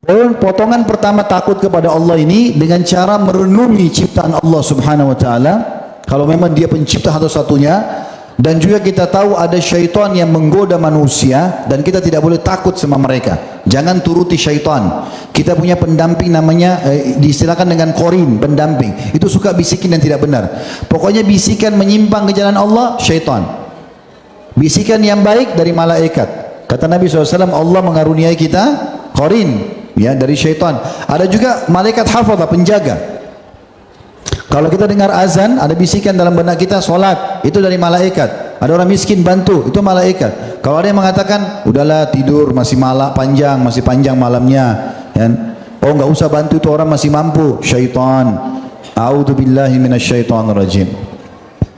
Potongan pertama takut kepada Allah ini dengan cara merenungi ciptaan Allah Subhanahu wa taala. Kalau memang dia pencipta satu-satunya, dan juga kita tahu ada syaitan yang menggoda manusia dan kita tidak boleh takut sama mereka. Jangan turuti syaitan. Kita punya pendamping namanya diistilahkan dengan korin, pendamping. Itu suka bisikin yang tidak benar. Pokoknya bisikan menyimpang ke jalan Allah, syaitan. Bisikan yang baik dari malaikat. Kata Nabi SAW, Allah mengaruniai kita korin, ya, dari syaitan. Ada juga malaikat hafadhah, penjaga. Kalau kita dengar azan, ada bisikan dalam benak kita, solat, itu dari malaikat. Ada orang miskin, bantu, itu malaikat. Kalau ada yang mengatakan, udahlah tidur, masih panjang malamnya, kan? Oh, nggak usah bantu, itu orang masih mampu, syaitan. A'udzubillahi minasyaitonirrajim.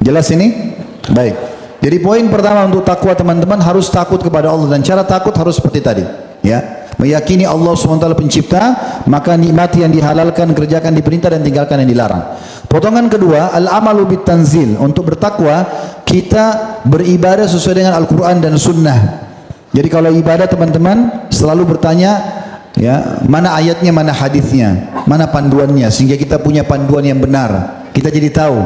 Jelas ini? Baik. Jadi poin pertama untuk takwa teman-teman, harus takut kepada Allah, dan cara takut harus seperti tadi, ya. Meyakini Allah SWT pencipta, maka nikmati yang dihalalkan, kerjakan diperintah, dan tinggalkan yang dilarang. Potongan kedua, al-amalu bit-tanzil. Untuk bertakwa, kita beribadah sesuai dengan Al-Quran dan Sunnah. Jadi kalau ibadah teman-teman selalu bertanya, ya, mana ayatnya, mana hadisnya, mana panduannya, sehingga kita punya panduan yang benar. Kita jadi tahu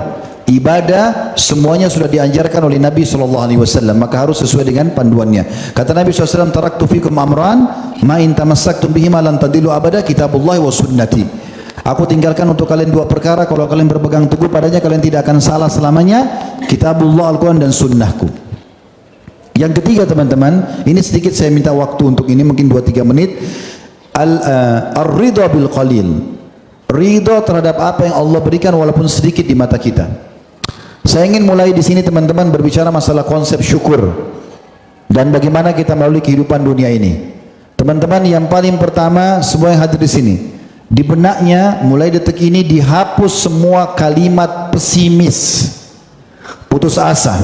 ibadah semuanya sudah diajarkan oleh Nabi SAW, maka harus sesuai dengan panduannya. Kata Nabi SAW, taraktu fikum amran ma in tamassaktum bihima lan tadillu abada, kitabullah wa sunnati. Aku tinggalkan untuk kalian dua perkara, kalau kalian berpegang teguh padanya kalian tidak akan salah selamanya, kitabullah, Al-Quran, dan sunnahku. Yang ketiga teman-teman, ini sedikit saya minta waktu untuk ini, mungkin 2-3 menit. Ar-ridha bil qalil. Ridha terhadap apa yang Allah berikan walaupun sedikit di mata kita. Saya ingin mulai di sini teman-teman berbicara masalah konsep syukur dan bagaimana kita melalui kehidupan dunia ini. Teman-teman, yang paling pertama, semua yang hadir di sini, di benaknya mulai detik ini dihapus semua kalimat pesimis, putus asa,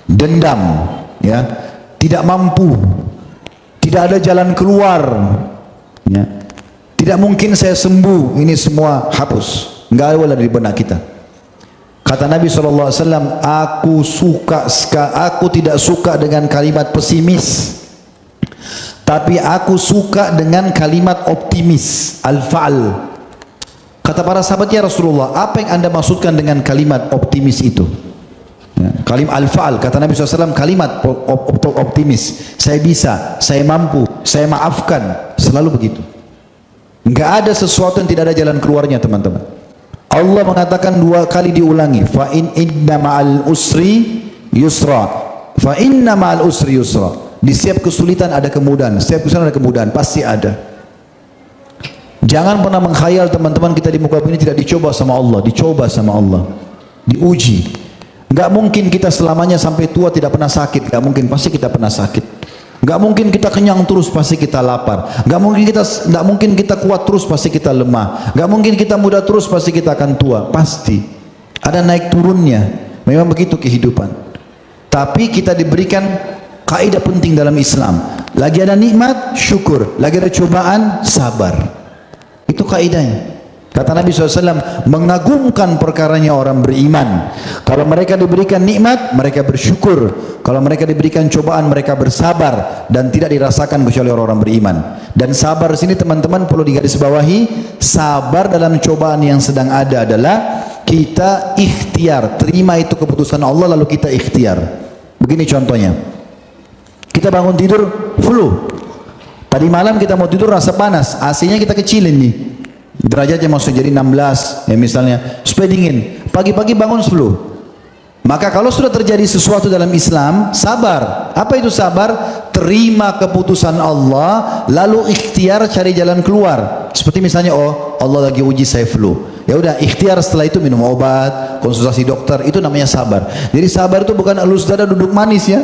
dendam, ya, tidak mampu, tidak ada jalan keluar, ya, tidak mungkin saya sembuh. Ini semua hapus, nggak ada di benak kita. Kata Nabi SAW, aku tidak suka dengan kalimat pesimis, tapi aku suka dengan kalimat optimis, al-fa'al. Kata para sahabat, ya Rasulullah, apa yang anda maksudkan dengan kalimat optimis itu? Ya, kalimat al-fa'al, kata Nabi SAW, kalimat optimis. Saya bisa, saya mampu, saya maafkan, selalu begitu. Enggak ada sesuatu yang tidak ada jalan keluarnya teman-teman. Allah mengatakan 2 kali diulangi, fa inna ma'al usri yusra, fa inna ma'al usri yusra. Di setiap kesulitan ada kemudahan, setiap kesulitan ada kemudahan, pasti ada. Jangan pernah mengkhayal teman-teman kita di muka bumi ini tidak dicoba sama Allah, dicoba sama Allah, diuji. Enggak mungkin kita selamanya sampai tua tidak pernah sakit, enggak mungkin, pasti kita pernah sakit. Enggak mungkin kita kenyang terus, pasti kita lapar. Enggak mungkin kita kuat terus, pasti kita lemah. Enggak mungkin kita muda terus, pasti kita akan tua. Pasti ada naik turunnya. Memang begitu kehidupan. Tapi kita diberikan kaidah penting dalam Islam. Lagi ada nikmat, syukur. Lagi ada cobaan, sabar. Itu kaidahnya. Kata Nabi SAW, mengagumkan perkaranya orang beriman. Kalau mereka diberikan nikmat, mereka bersyukur. Kalau mereka diberikan cobaan, mereka bersabar. Dan tidak dirasakan kecuali orang-orang beriman. Dan sabar sini teman-teman perlu digarisbawahi. Sabar dalam cobaan yang sedang ada adalah kita ikhtiar. Terima itu keputusan Allah, lalu kita ikhtiar. Begini contohnya. Kita bangun tidur, flu. Tadi malam kita mau tidur rasa panas. AC-nya kita kecilin nih. Derajatnya maksudnya jadi 16 ya misalnya, supaya dingin. Pagi-pagi bangun 10. Maka kalau sudah terjadi sesuatu dalam Islam, sabar. Apa itu sabar? Terima keputusan Allah, lalu ikhtiar cari jalan keluar. Seperti misalnya, oh Allah lagi uji saya flu, ya udah ikhtiar, setelah itu minum obat, konsultasi dokter, itu namanya sabar. Jadi sabar itu bukan elus dada duduk manis ya.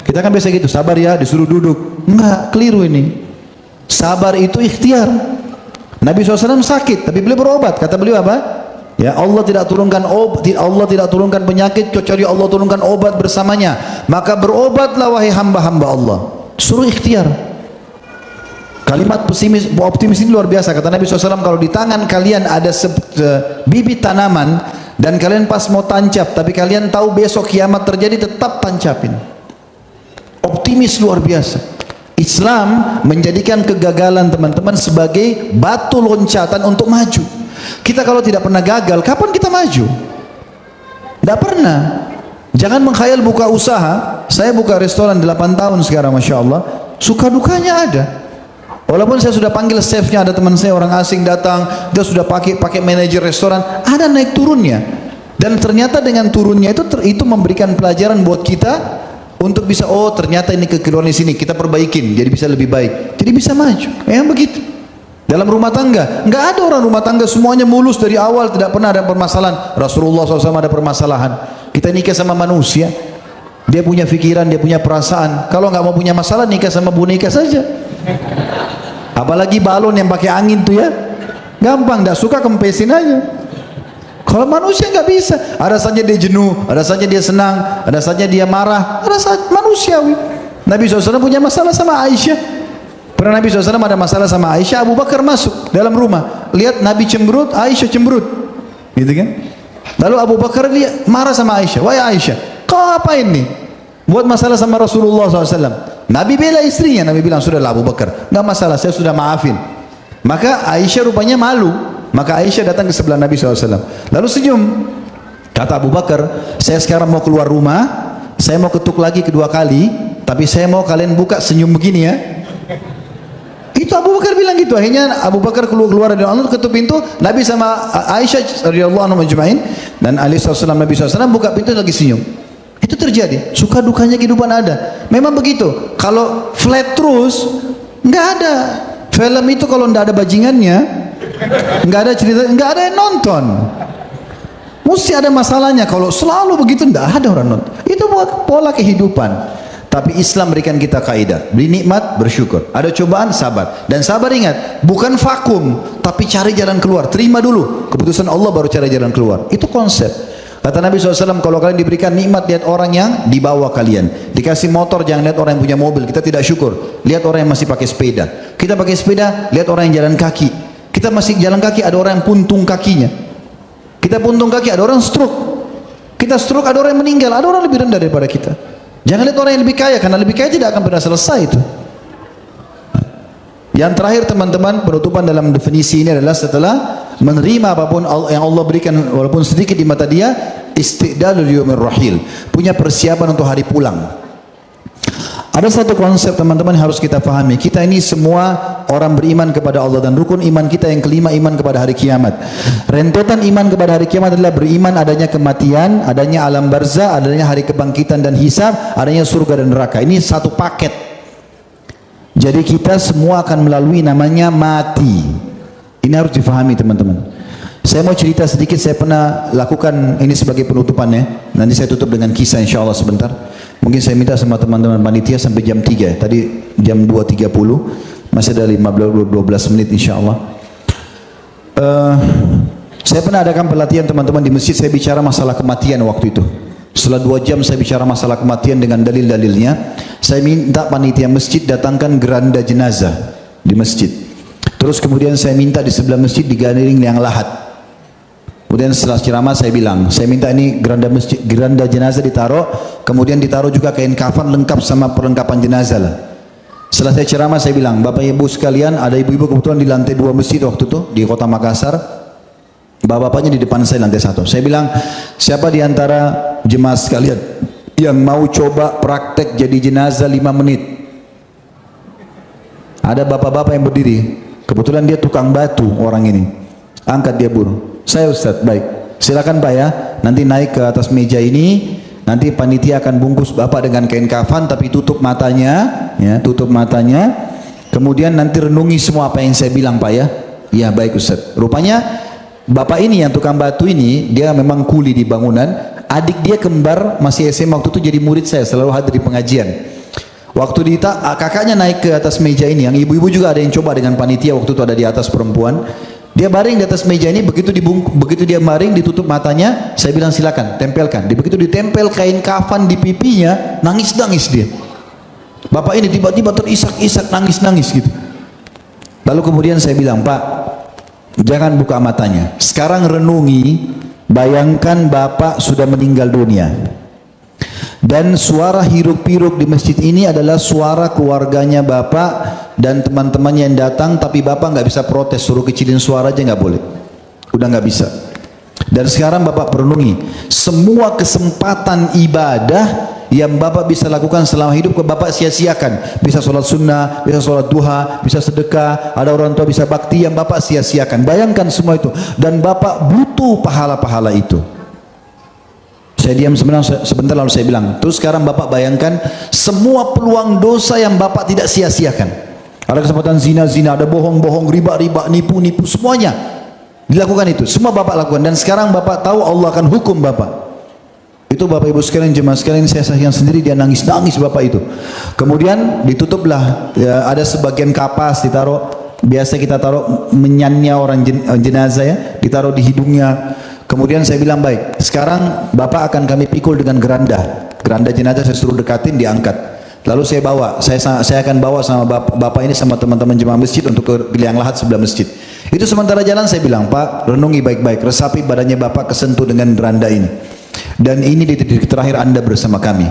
Kita kan biasa gitu, sabar ya disuruh duduk. Enggak, keliru ini. Sabar itu ikhtiar. Nabi SAW sakit, tapi beliau berobat. Kata beliau apa? Ya, Allah tidak turunkan penyakit kecuali Allah turunkan obat bersamanya. Maka berobatlah wahai hamba-hamba Allah. Suruh ikhtiar. Kalimat pesimis, optimis ini luar biasa. Kata Nabi SAW, kalau di tangan kalian ada bibit tanaman dan kalian pas mau tancap, tapi kalian tahu besok kiamat terjadi, tetap tancapin. Optimis luar biasa. Islam menjadikan kegagalan teman-teman sebagai batu loncatan untuk maju. Kita kalau tidak pernah gagal, kapan kita maju? Tidak pernah. Jangan mengkhayal buka usaha. Saya buka restoran 8 tahun sekarang, Masya Allah. Suka dukanya ada. Walaupun saya sudah panggil chefnya, ada teman saya orang asing datang, dia sudah pakai manajer restoran, ada naik turunnya. Dan ternyata dengan turunnya itu memberikan pelajaran buat kita untuk bisa, oh ternyata ini kekeliruan di sini, kita perbaikin, jadi bisa lebih baik, jadi bisa maju. Yang begitu. Dalam rumah tangga, nggak ada orang rumah tangga semuanya mulus dari awal, tidak pernah ada permasalahan. Rasulullah SAW ada permasalahan. Kita nikah sama manusia, dia punya pikiran, dia punya perasaan. Kalau nggak mau punya masalah, nikah sama boneka saja. Apalagi balon yang pakai angin tuh ya, gampang, nggak suka kempesin aja. Kalau manusia nggak bisa, ada saja dia jenuh, ada saja dia senang, ada saja dia marah, ada saja manusiawi. Nabi SAW punya masalah sama Aisyah. Pernah Nabi SAW ada masalah sama Aisyah, Abu Bakar masuk dalam rumah, lihat Nabi cemberut, Aisyah cemberut, gitu kan? Lalu Abu Bakar lihat marah sama Aisyah, wahai Aisyah, kau apa ini? Buat masalah sama Rasulullah SAW. Nabi bela istrinya, Nabi bilang sudahlah Abu Bakar, nggak masalah, saya sudah maafin. Maka Aisyah rupanya malu. Maka Aisyah datang ke sebelah Nabi SAW, lalu senyum. Kata Abu Bakar, saya sekarang mau keluar rumah, saya mau ketuk lagi kedua kali, tapi saya mau kalian buka senyum begini ya. Itu Abu Bakar bilang gitu. Akhirnya Abu Bakar keluar dari Allah, ketuk pintu, Nabi sama Aisyah radhiyallahu anha majma'in dan Ali SAW, Nabi SAW buka pintu lagi senyum. Itu terjadi. Suka dukanya kehidupan ada. Memang begitu. Kalau flat terus, nggak ada. Film itu kalau nggak ada bajingannya, nggak ada cerita, nggak ada yang nonton. Mesti ada masalahnya. Kalau selalu begitu, nggak ada orang nonton. Itu buat pola kehidupan. Tapi Islam berikan kita kaidah, beri nikmat bersyukur, ada cobaan sabar, dan sabar ingat bukan vakum, tapi cari jalan keluar. Terima dulu keputusan Allah, baru cari jalan keluar. Itu konsep. Kata Nabi SAW, kalau kalian diberikan nikmat, lihat orang yang di bawah kalian. Dikasih motor, jangan lihat orang yang punya mobil, kita tidak syukur. Lihat orang yang masih pakai sepeda. Kita pakai sepeda, lihat orang yang jalan kaki. Kita masih jalan kaki, ada orang yang puntung kakinya. Kita puntung kaki, ada orang stroke. Kita stroke, ada orang yang meninggal, ada orang lebih rendah daripada kita. Jangan lihat orang yang lebih kaya, karena lebih kaya tidak akan pernah selesai itu. Yang terakhir teman-teman, penutupan dalam definisi ini adalah setelah menerima apapun yang Allah berikan, walaupun sedikit di mata dia, istidalul yaumir rahil, punya persiapan untuk hari pulang. Ada satu konsep teman-teman harus kita pahami. Kita ini semua orang beriman kepada Allah, dan rukun iman kita yang kelima, iman kepada hari kiamat. Rentetan iman kepada hari kiamat adalah beriman adanya kematian, adanya alam barzah, adanya hari kebangkitan dan hisab, adanya surga dan neraka. Ini satu paket. Jadi kita semua akan melalui namanya mati. Ini harus difahami teman-teman. Saya mau cerita sedikit, saya pernah lakukan ini sebagai penutupannya. Nanti saya tutup dengan kisah insya Allah sebentar. Mungkin saya minta sama teman-teman panitia sampai jam 3. Tadi jam 2.30. Masih ada 15-12 menit insya Allah. Saya pernah adakan pelatihan teman-teman di masjid. Saya bicara masalah kematian waktu itu. Setelah 2 jam saya bicara masalah kematian dengan dalil-dalilnya. Saya minta panitia masjid datangkan geranda jenazah di masjid. Terus kemudian saya minta di sebelah masjid digandeng yang lahat. Kemudian setelah ceramah saya bilang, saya minta ini geranda jenazah ditaruh, kemudian ditaruh juga kain kafan lengkap sama perlengkapan jenazah lah. Setelah saya ceramah saya bilang, Bapak Ibu sekalian, ada ibu-ibu kebetulan di lantai 2 masjid waktu itu di kota Makassar, bapak-bapaknya di depan saya lantai 1. Saya bilang, siapa di antara jemaah sekalian yang mau coba praktek jadi jenazah 5 menit? Ada bapak-bapak yang berdiri, kebetulan dia tukang batu orang ini. Angkat dia buruh. Saya Ustaz, baik. Silakan Pak ya. Nanti naik ke atas meja ini. Nanti panitia akan bungkus Bapak dengan kain kafan, tapi tutup matanya, ya, tutup matanya. Kemudian nanti renungi semua apa yang saya bilang Pak ya. Ya baik Ustaz. Rupanya Bapak ini yang tukang batu ini, dia memang kuli di bangunan. Adik dia kembar masih SMA waktu itu jadi murid saya, selalu hadir di pengajian. Waktu kakaknya naik ke atas meja ini, yang ibu-ibu juga ada yang coba dengan panitia waktu itu ada di atas perempuan. Dia baring di atas meja ini, begitu dia baring, ditutup matanya, saya bilang silakan, tempelkan. Begitu ditempel kain kafan di pipinya, nangis-nangis dia. Bapak ini tiba-tiba terisak-isak, nangis-nangis gitu. Lalu kemudian saya bilang, Pak, jangan buka matanya. Sekarang renungi, bayangkan Bapak sudah meninggal dunia. Dan suara hiruk-pikuk di masjid ini adalah suara keluarganya Bapak dan teman-temannya yang datang, tapi Bapak nggak bisa protes, suruh kecilin suara aja nggak boleh. Udah nggak bisa. Dan sekarang Bapak perenungi, semua kesempatan ibadah yang Bapak bisa lakukan selama hidup, ke Bapak sia-siakan. Bisa sholat sunnah, bisa sholat duha, bisa sedekah, ada orang tua bisa bakti, yang Bapak sia-siakan. Bayangkan semua itu, dan Bapak butuh pahala-pahala itu. Saya diam sebentar lalu saya bilang, terus sekarang Bapak bayangkan semua peluang dosa yang Bapak tidak sia-siakan. Ada kesempatan zina-zina, ada bohong-bohong, riba-riba, nipu-nipu, semuanya dilakukan itu. Semua Bapak lakukan, dan sekarang Bapak tahu Allah akan hukum Bapak. Itu Bapak Ibu sekalian, jemaah sekalian, saya saksikan sendiri, dia nangis-nangis Bapak itu. Kemudian ditutuplah, ya, ada sebagian kapas ditaruh, biasa kita taruh menyannya orang jenazah ya, ditaruh di hidungnya. Kemudian saya bilang, baik, sekarang Bapak akan kami pikul dengan geranda. Geranda jenazah saya suruh dekatin, diangkat. Lalu saya bawa, saya akan bawa sama Bapak ini sama teman-teman jemaah masjid untuk ke liang lahat sebelah masjid. Itu sementara jalan saya bilang, Pak, renungi baik-baik, resapi badannya Bapak kesentuh dengan geranda ini. Dan ini titik terakhir Anda bersama kami.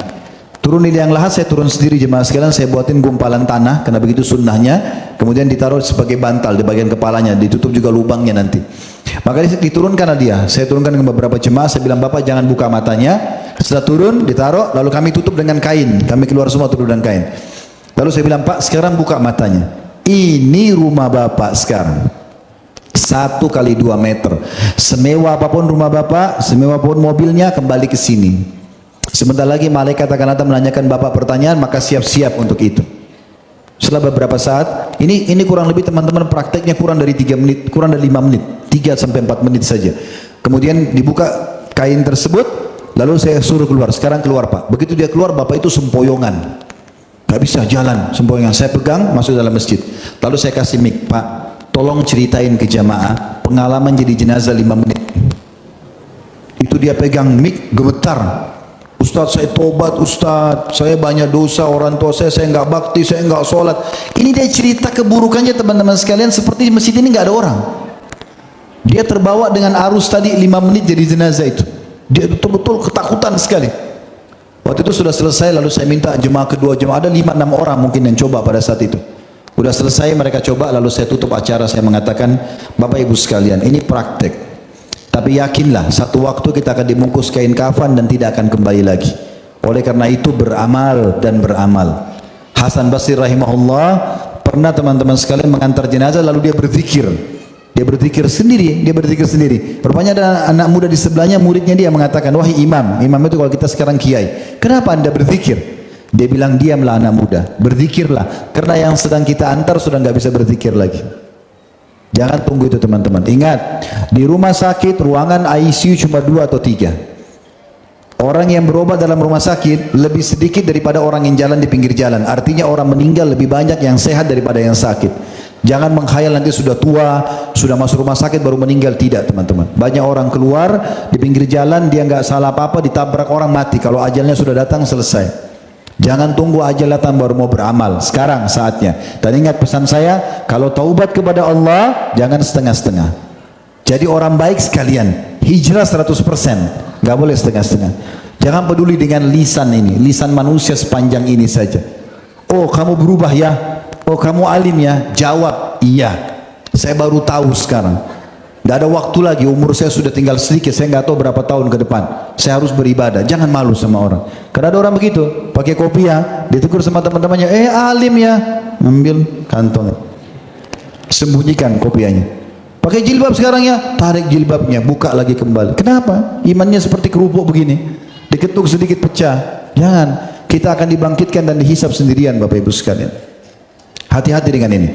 Turun di liang lahat, saya turun sendiri jemaah sekalian, saya buatin gumpalan tanah, karena begitu sunnahnya. Kemudian ditaruh sebagai bantal di bagian kepalanya, ditutup juga lubangnya nanti. Maka diturunkan dia, saya turunkan ke beberapa jemaah, saya bilang, Bapak jangan buka matanya. Setelah turun, ditaruh, lalu kami tutup dengan kain, kami keluar semua tutup dengan kain. Lalu saya bilang, Pak sekarang buka matanya. Ini rumah Bapak sekarang, 1 kali 2 meter. Semewah apapun rumah Bapak, semewah apapun mobilnya, kembali ke sini. Sebentar lagi malaikat akan datang menanyakan Bapak pertanyaan, maka siap-siap untuk itu. Setelah beberapa saat, ini kurang lebih teman-teman prakteknya kurang dari 3 menit, kurang dari 5 menit, 3 sampai 4 menit saja. Kemudian dibuka kain tersebut, lalu saya suruh keluar. Sekarang keluar Pak. Begitu dia keluar, Bapak itu sempoyongan, gak bisa jalan, sempoyongan. Saya pegang masuk dalam masjid. Lalu saya kasih mic, Pak, tolong ceritain ke jamaah pengalaman jadi jenazah 5 menit. Itu dia pegang mic, gemetar. Ustaz, saya tobat Ustaz, saya banyak dosa, orang tua saya nggak bakti, saya nggak sholat. Ini dia cerita keburukannya teman-teman sekalian, seperti di masjid ini nggak ada orang. Dia terbawa dengan arus tadi 5 menit jadi jenazah itu. Dia betul-betul ketakutan sekali. Waktu itu sudah selesai, lalu saya minta jemaah kedua, jemaah ada 5-6 orang mungkin yang coba pada saat itu. Udah selesai mereka coba, lalu saya tutup acara, saya mengatakan, Bapak Ibu sekalian, ini praktek. Tapi yakinlah, satu waktu kita akan dibungkus kain kafan dan tidak akan kembali lagi. Oleh karena itu beramal dan beramal. Hasan Basri rahimahullah pernah teman-teman sekalian mengantar jenazah, lalu dia berzikir. Dia berzikir sendiri. Rupanya ada anak muda di sebelahnya, muridnya dia mengatakan, wahai imam, imam itu kalau kita sekarang kiai, kenapa anda berzikir? Dia bilang, diamlah anak muda, berzikirlah, karena yang sedang kita antar sudah nggak bisa berzikir lagi. Jangan tunggu itu teman-teman. Ingat, di rumah sakit ruangan ICU cuma 2 atau 3. Orang yang berobat dalam rumah sakit lebih sedikit daripada orang yang jalan di pinggir jalan. Artinya orang meninggal lebih banyak yang sehat daripada yang sakit. Jangan menghayal nanti sudah tua, sudah masuk rumah sakit baru meninggal. Tidak teman-teman. Banyak orang keluar di pinggir jalan, dia nggak salah apa-apa, ditabrak orang mati. Kalau ajalnya sudah datang, selesai. Jangan tunggu ajal datang baru mau beramal. Sekarang saatnya. Dan ingat pesan saya, kalau taubat kepada Allah, jangan setengah-setengah. Jadi orang baik sekalian, hijrah 100%, nggak boleh setengah-setengah. Jangan peduli dengan lisan ini, lisan manusia sepanjang ini saja. Oh kamu berubah ya, oh kamu alim ya, jawab iya. Saya baru tahu sekarang. Tidak ada waktu lagi, umur saya sudah tinggal sedikit, saya nggak tahu berapa tahun ke depan. Saya harus beribadah, jangan malu sama orang. Karena ada orang begitu, pakai kopiah, ditegur sama teman-temannya, alim ya, ambil kantong, sembunyikan kopiahnya. Pakai jilbab sekarang ya, tarik jilbabnya, buka lagi kembali. Kenapa? Imannya seperti kerupuk begini, diketuk sedikit pecah. Jangan, kita akan dibangkitkan dan dihisap sendirian Bapak Ibu sekalian. Hati-hati dengan ini.